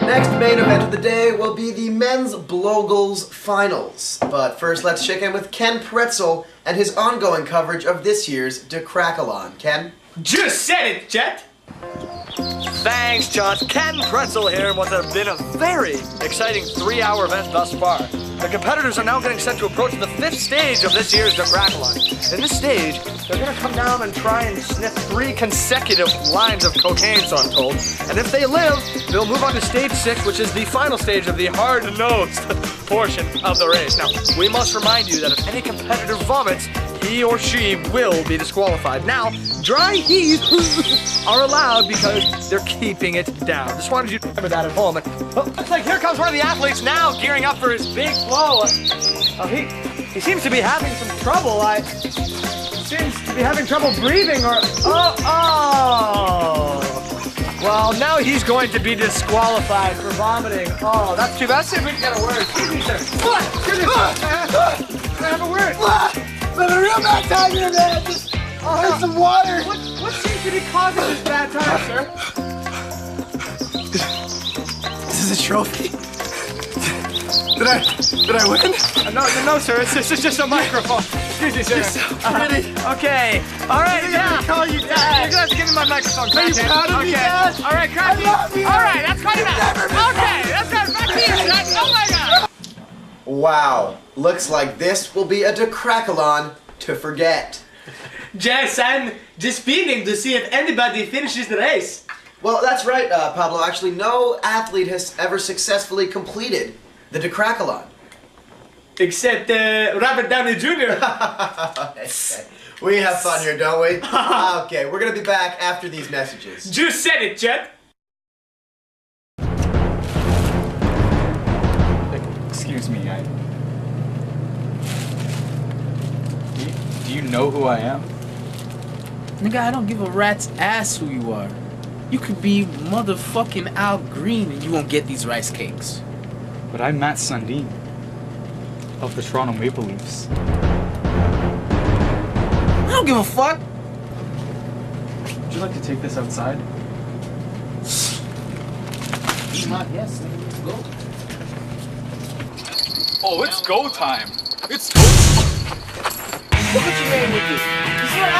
Next main event of the day will be the men's Blogles finals. But first, let's check in with Ken Pretzel and his ongoing coverage of this year's Decrackalon. Ken? Just said it, Jet! Thanks, Josh. Ken Pretzel here in what has been a very exciting 3-hour event thus far. The competitors are now getting set to approach the 5th stage of this year's Decrackalon. In this stage, they're going to come down and try and sniff 3 consecutive lines of cocaine, so I'm told. And if they live, they'll move on to stage 6, which is the final stage of the hard-nosed portion of the race. Now, we must remind you that if any competitor vomits, he or she will be disqualified. Now, dry heaves are allowed because they're keeping it down. Just wanted you to remember that at home. Looks like here comes one of the athletes now gearing up for his big blow. He seems to be having some trouble. Seems to be having trouble breathing or... Oh! Well, now he's going to be disqualified for vomiting. Oh, that's too bad. Let's see if we can get a word. Excuse me, sir. Excuse me, sir. Can I have a word? But a real bad time here, man. Just here's some water. What seems to be causing this bad time, sir? This is a trophy. Did I win? No, sir. This is just a microphone. Excuse me, sir. You're so pretty. Okay. All right. I'm gonna call you Dad. You're gonna have to give me my microphone. Are you proud of me, Dad? All right, Cracky. I love you. All right, that's quite enough. Okay, that's good. Back to you, Dad. Oh my God. Wow. Looks like this will be a Decrackalon to forget. Jess, I'm just speeding to see if anybody finishes the race. Well, that's right, Pablo. Actually, no athlete has ever successfully completed the Decrackalon. Except Robert Downey Jr. We have fun here, don't we? Okay, we're gonna be back after these messages. Just said it, Jet. Excuse me, Do you know who I am? Nigga, I don't give a rat's ass who you are. You could be motherfucking Al Green and you won't get these rice cakes. But I'm Matt Sundin of the Toronto Maple Leafs. I don't give a fuck. Would you like to take this outside? Yes, let's go. Oh, it's go time! It's go time! Look what you made with this. You see what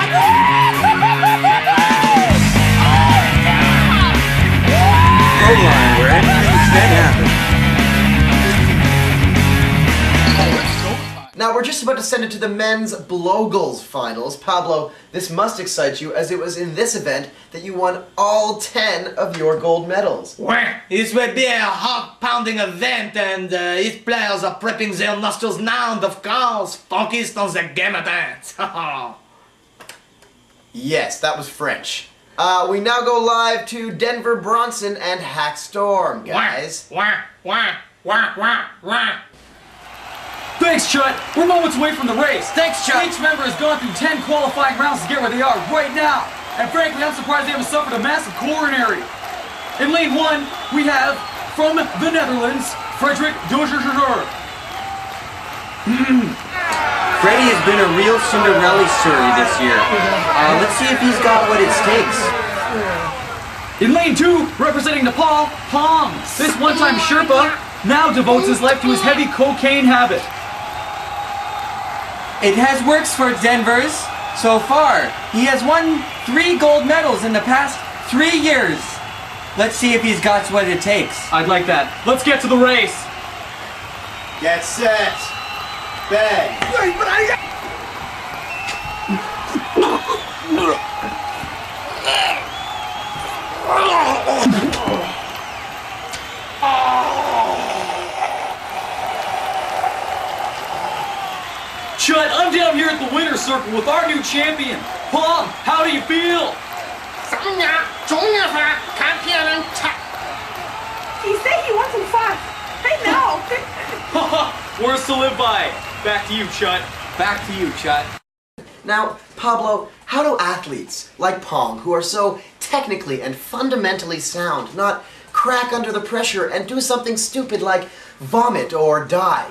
Goal line, where anything can happen. Now we're just about to send it to the men's Blogles finals. Pablo, this must excite you as it was in this event that you won all 10 of your gold medals. Well, this will be a heart-pounding event and each players are prepping their nostrils now and of course focused on the game at hand. Yes, that was French. We now go live to Denver Bronson and Hack Storm, guys. Thanks, Chut. We're moments away from the race. Thanks, Chut. Each member has gone through 10 qualifying rounds to get where they are right now. And frankly, I'm surprised they haven't suffered a massive coronary. In lane 1, we have, from the Netherlands, Frederick Dozier. Freddie has been a real Cinderella story this year. Let's see if he's got what it takes. In lane 2, representing Nepal, Pong. This one-time Sherpa now devotes his life to his heavy cocaine habit. It has worked for Denver's so far. He has won 3 gold medals in the past 3 years. Let's see if he's got what it takes. I'd like that. Let's get to the race. Get set. Bang. Wait, but I... Chut, I'm down here at the winner's circle with our new champion. Pong, how do you feel? He said he wants some fun. I know. Words to live by. Back to you, Chut. Back to you, Chut. Now, Pablo, how do athletes like Pong, who are so technically and fundamentally sound, not crack under the pressure and do something stupid like vomit or die?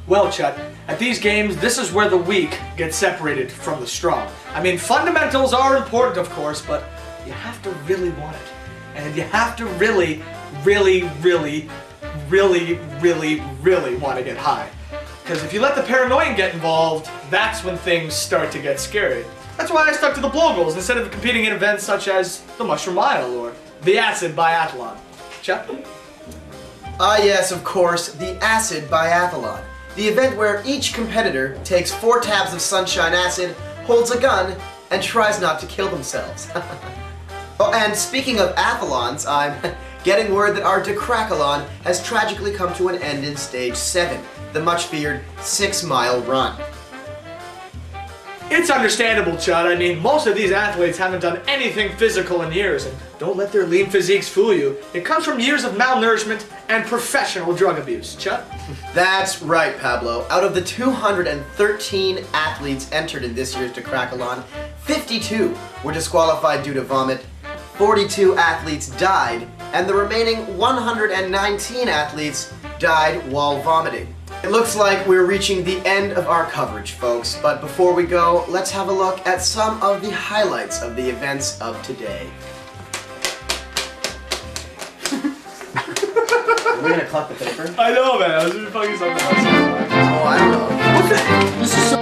Well, Chet, at these games, this is where the weak get separated from the strong. I mean, fundamentals are important, of course, but you have to really want it. And you have to really, really, really, really, really, really want to get high. Because if you let the paranoia get involved, that's when things start to get scary. That's why I stuck to the blow goals instead of competing in events such as the Mushroom Mile or the Acid Biathlon. Chet? Ah yes, of course, the Acid Biathlon. The event where each competitor takes 4 tabs of sunshine acid, holds a gun, and tries not to kill themselves. Oh, and speaking of athlons, I'm getting word that our decrackalon has tragically come to an end in Stage 7, the much-feared 6-mile run. It's understandable, Chud. I mean, most of these athletes haven't done anything physical in years, and don't let their lean physiques fool you. It comes from years of malnourishment and professional drug abuse, Chud. That's right, Pablo. Out of the 213 athletes entered in this year's decrackalon, 52 were disqualified due to vomit, 42 athletes died, and the remaining 119 athletes died while vomiting. It looks like we're reaching the end of our coverage, folks, but before we go, let's have a look at some of the highlights of the events of today. Are we gonna cut the paper? I know, man. I was just fucking something else. Oh, I don't know. This is so